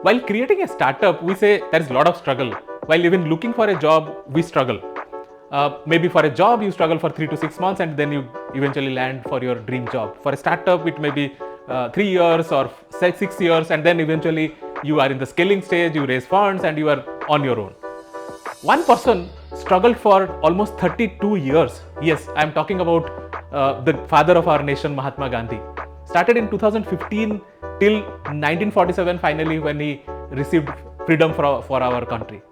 While creating a startup, we say there is a lot of struggle. While even looking for a job, we struggle. Maybe for a job, you struggle for 3 to 6 months and then you eventually land for your dream job. For a startup, it may be 3 years or 6 years, and then eventually you are in the scaling stage, you raise funds and you are on your own. One person struggled for almost 32 years. Yes, I am talking about the father of our nation, Mahatma Gandhi. Started in 2015 till 1947, finally, when he received freedom for our country.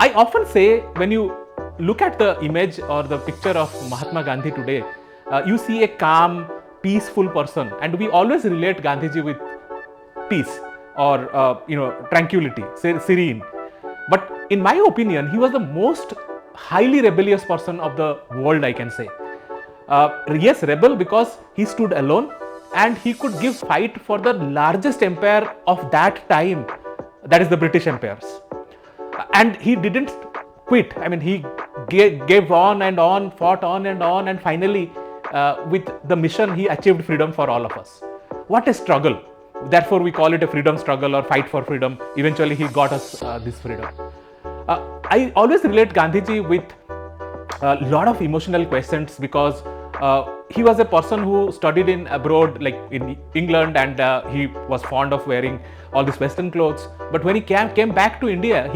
I often say, when you look at the image or the picture of Mahatma Gandhi today, you see a calm, peaceful person, and we always relate Gandhiji with peace or tranquility, serene. But in my opinion, he was the most highly rebellious person of the world, I can say. Yes, rebel because he stood alone and he could give fight for the largest empire of that time, that is the British empires. And he didn't quit. I mean, he gave on and on, fought on, and finally, with the mission, he achieved freedom for all of us. What a struggle. Therefore, we call it a freedom struggle or fight for freedom. Eventually, he got us this freedom. I always relate Gandhiji with a lot of emotional questions because he was a person who studied in abroad, like in England, and he was fond of wearing all these Western clothes. But when he came back to India,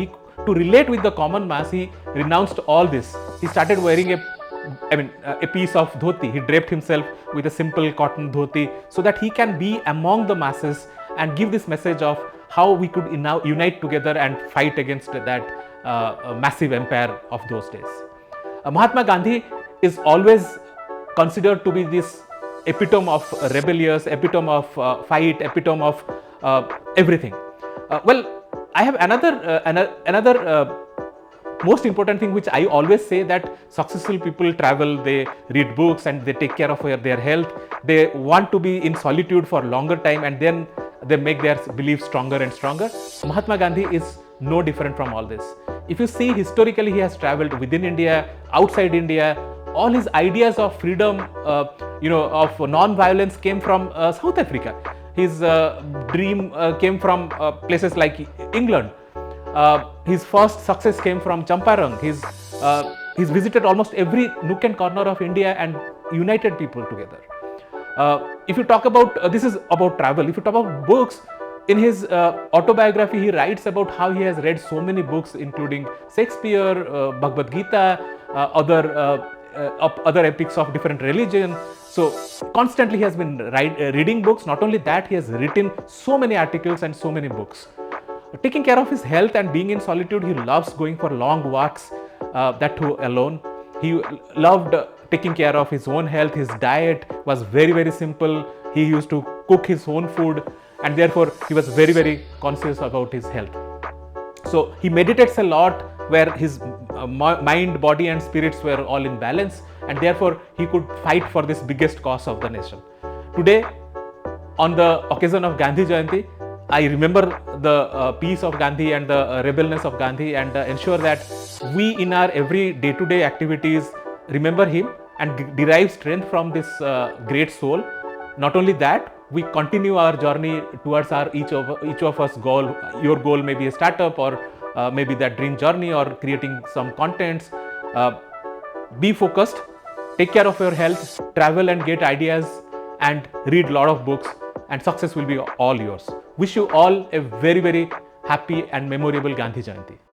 to relate with the common mass, he renounced all this. He started wearing a piece of dhoti. He draped himself with a simple cotton dhoti so that he can be among the masses and give this message of how we could now unite together and fight against that massive empire of those days. Mahatma Gandhi is always considered to be this epitome of rebellious, epitome of fight, epitome of everything. Well, I have another most important thing which I always say, that successful people travel, they read books, and they take care of their health. They want to be in solitude for longer time, and then they make their beliefs stronger and stronger. Mahatma Gandhi is no different from all this. If you see historically, he has traveled within India, outside India. All his ideas of freedom, of non-violence came from South Africa. His dream came from places like England. His first success came from Champaran. He's visited almost every nook and corner of India and united people together. If you talk about, this is about travel. If you talk about books, in his autobiography, he writes about how he has read so many books, including Shakespeare, Bhagavad Gita, other epics of different religions. So constantly he has been reading books. Not only that, he has written so many articles and so many books. Taking care of his health and being in solitude, he loves going for long walks, that too alone. He loved taking care of his own health. His diet was very, very simple. He used to cook his own food, and therefore he was very, very conscious about his health. So he meditates a lot, where his mind, body and spirits were all in balance, and therefore he could fight for this biggest cause of the nation. Today, on the occasion of Gandhi Jayanti, I remember the peace of Gandhi and the rebelness of Gandhi, and ensure that we in our every day-to-day activities remember him and derive strength from this great soul. Not only that, we continue our journey towards each of us goal. Your goal may be a startup, or maybe that dream journey, or creating some contents. Be focused, take care of your health, travel and get ideas, and read a lot of books, and success will be all yours. Wish you all a very, very happy and memorable Gandhi Jayanti.